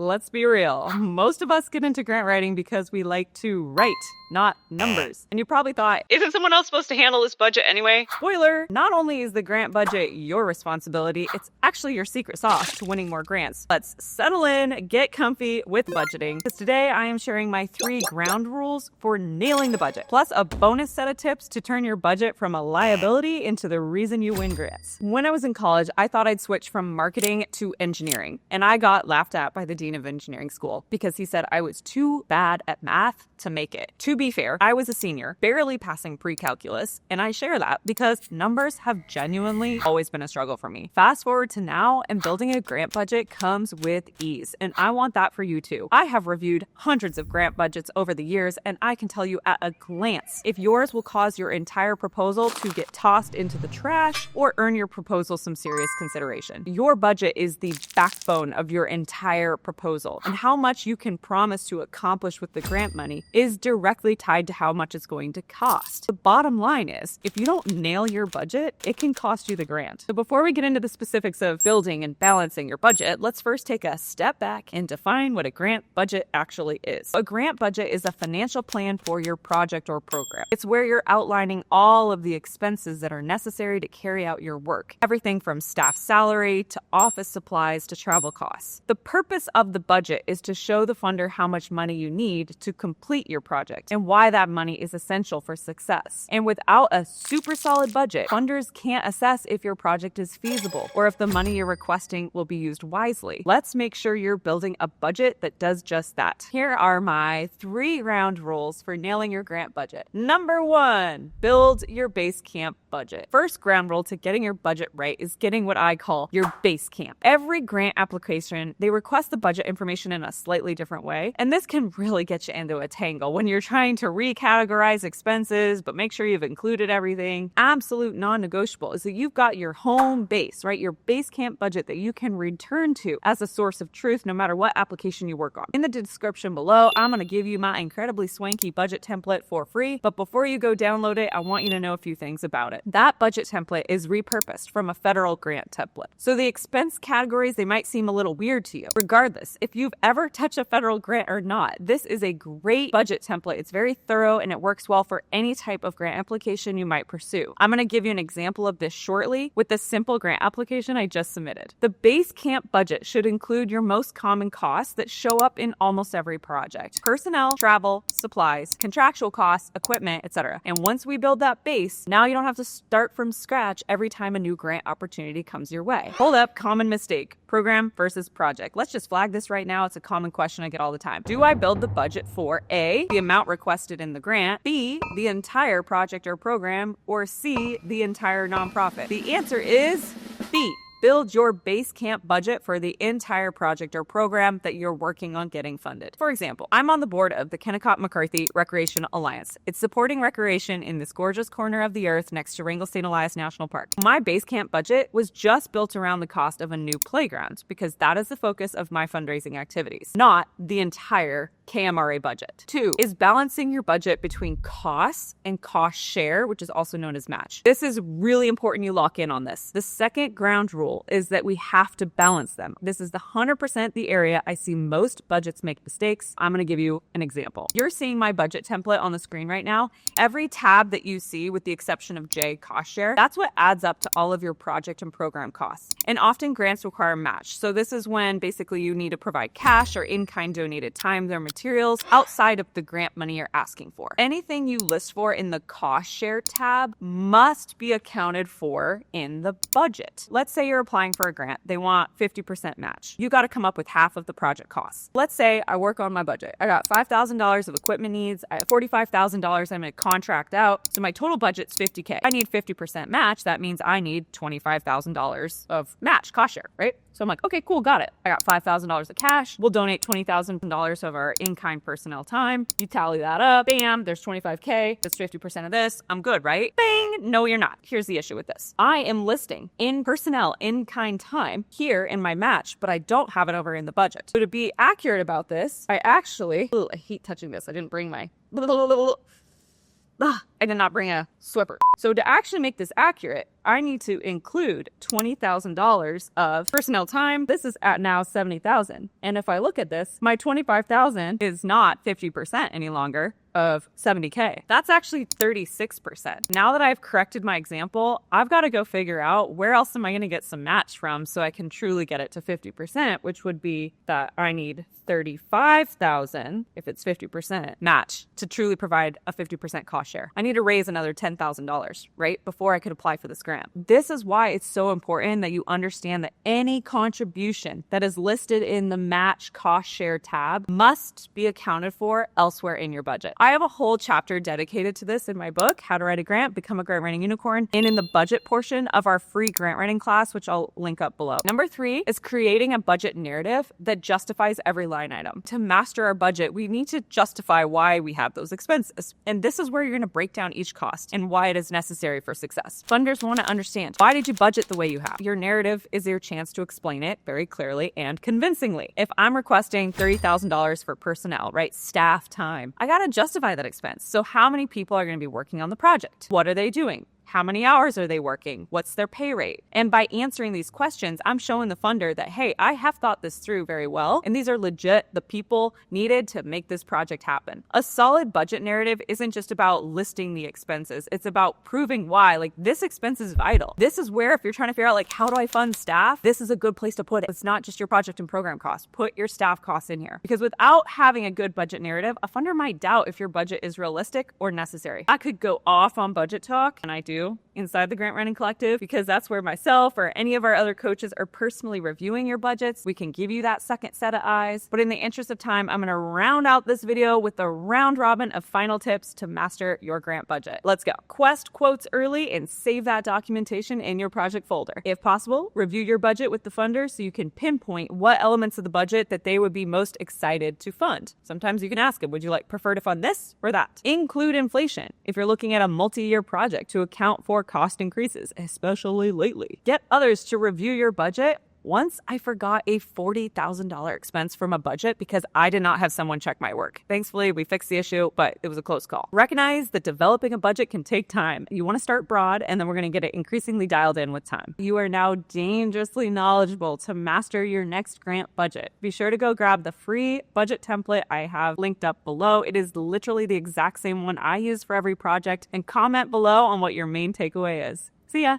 let's be real. Most of us get into grant writing because we like to write, not numbers. And you probably thought, isn't someone else supposed to handle this budget anyway? Spoiler, not only is the grant budget your responsibility, it's actually your secret sauce to winning more grants. Let's settle in, get comfy with budgeting, because today I am sharing my 3 ground rules for nailing the budget, plus a bonus set of tips to turn your budget from a liability into the reason you win grants. When I was in college, I thought I'd switch from marketing to engineering, and I got laughed at by the dean of engineering school because he said I was too bad at math to make it. To be fair, I was a senior, barely passing pre-calculus, and I share that because numbers have genuinely always been a struggle for me. Fast forward to now, and building a grant budget comes with ease, and I want that for you too. I have reviewed hundreds of grant budgets over the years, and I can tell you at a glance if yours will cause your entire proposal to get tossed into the trash or earn your proposal some serious consideration. Your budget is the backbone of your entire proposal, and how much you can promise to accomplish with the grant money is directly tied to how much it's going to cost. The bottom line is, if you don't nail your budget, it can cost you the grant. So before we get into the specifics of building and balancing your budget, let's first take a step back and define what a grant budget actually is. A grant budget is a financial plan for your project or program. It's where you're outlining all of the expenses that are necessary to carry out your work. Everything from staff salary to office supplies to travel costs. The purpose of the budget is to show the funder how much money you need to complete your project and why that money is essential for success. And without a super solid budget, funders can't assess if your project is feasible or if the money you're requesting will be used wisely. Let's make sure you're building a budget that does just that. Here are my 3 ground rules for nailing your grant budget. Number 1, build your base camp budget. First ground rule to getting your budget right is getting what I call your base camp. Every grant application, they request the budget information in a slightly different way, and this can really get you into a tangle when you're trying to recategorize expenses, but make sure you've included everything. Absolute non-negotiable is that you've got your home base, right? Your base camp budget that you can return to as a source of truth no matter what application you work on. In the description below, I'm going to give you my incredibly swanky budget template for free, but before you go download it, I want you to know a few things about it. That budget template is repurposed from a federal grant template. So the expense categories, they might seem a little weird to you. Regardless, if you've ever touched a federal grant or not, this is a great budget template. It's very thorough and it works well for any type of grant application you might pursue. I'm going to give you an example of this shortly with the simple grant application I just submitted. The base camp budget should include your most common costs that show up in almost every project: personnel, travel, supplies, contractual costs, equipment, etc. And once we build that base, now you don't have to start from scratch every time a new grant opportunity comes your way. Hold up, common mistake. Program versus project. Let's just flag this right now. It's a common question I get all the time. Do I build the budget for A, the amount requested in the grant, B, the entire project or program, or C, the entire nonprofit? The answer is B. Build your base camp budget for the entire project or program that you're working on getting funded. For example, I'm on the board of the Kennecott-McCarthy Recreation Alliance. It's supporting recreation in this gorgeous corner of the earth next to Wrangell St. Elias National Park. My base camp budget was just built around the cost of a new playground because that is the focus of my fundraising activities, not the entire KMRA budget. 2 is balancing your budget between costs and cost share, which is also known as match. This is really important you lock in on this. The second ground rule is that we have to balance them. This is the 100% the area I see most budgets make mistakes. I'm going to give you an example. You're seeing my budget template on the screen right now. Every tab that you see, with the exception of J, cost share, that's what adds up to all of your project and program costs. And often grants require match. So this is when basically you need to provide cash or in-kind donated time or materials outside of the grant money you're asking for. Anything you list for in the cost share tab must be accounted for in the budget. Let's say you're applying for a grant. They want 50% match. You got to come up with half of the project costs. Let's say I work on my budget. I got $5,000 of equipment needs. I have $45,000 I'm going to contract out. So my total budget's $50K. I need 50% match. That means I need $25,000 of match cost share, right? So I'm like, okay, cool, got it. I got $5,000 of cash. We'll donate $20,000 of our in-kind personnel time. You tally that up. Bam, there's $25K. That's 50% of this. I'm good, right? Bang! No, you're not. Here's the issue with this. I am listing in personnel, in-kind time here in my match, but I don't have it over in the budget. So to be accurate about this, I actually, I hate touching this. I didn't bring my, I did not bring a Swiffer. So to actually make this accurate, I need to include $20,000 of personnel time. This is at now $70,000. And if I look at this, my $25,000 is not 50% any longer of $70K. That's actually 36%. Now that I've corrected my example, I've got to go figure out where else am I going to get some match from so I can truly get it to 50%, which would be that I need $35,000 if it's 50% match to truly provide a 50% cost share. I need to raise another $10,000, right? Before I could apply for this grant. This is why it's so important that you understand that any contribution that is listed in the match cost share tab must be accounted for elsewhere in your budget. I have a whole chapter dedicated to this in my book, How to Write a Grant, Become a Grant Writing Unicorn, and in the budget portion of our free grant writing class, which I'll link up below. Number 3 is creating a budget narrative that justifies every line item. To master our budget, we need to justify why we have those expenses. And this is where you're going to break down each cost and why it is necessary for success. Funders want to understand, why did you budget the way you have? Your narrative is your chance to explain it very clearly and convincingly. If I'm requesting $30,000 for personnel, right, staff time, I got to justify that expense. So how many people are going to be working on the project? What are they doing? How many hours are they working? What's their pay rate? And by answering these questions, I'm showing the funder that, hey, I have thought this through very well, and these are legit the people needed to make this project happen. A solid budget narrative isn't just about listing the expenses. It's about proving why, like, this expense is vital. This is where, if you're trying to figure out, like, how do I fund staff? This is a good place to put it. It's not just your project and program costs. Put your staff costs in here. Because without having a good budget narrative, a funder might doubt if your budget is realistic or necessary. I could go off on budget talk, and I do inside the Grant Writing Collective, because that's where myself or any of our other coaches are personally reviewing your budgets. We can give you that second set of eyes. But in the interest of time, I'm going to round out this video with a round robin of final tips to master your grant budget. Let's go. Quest quotes early and save that documentation in your project folder. If possible, review your budget with the funder so you can pinpoint what elements of the budget that they would be most excited to fund. Sometimes you can ask them, would you prefer to fund this or that? Include inflation if you're looking at a multi-year project to account for cost increases, especially lately. Get others to review your budget. Once I forgot a $40,000 expense from a budget because I did not have someone check my work. Thankfully, we fixed the issue, but it was a close call. Recognize that developing a budget can take time. You want to start broad, and then we're going to get it increasingly dialed in with time. You are now dangerously knowledgeable to master your next grant budget. Be sure to go grab the free budget template I have linked up below. It is literally the exact same one I use for every project, and comment below on what your main takeaway is. See ya!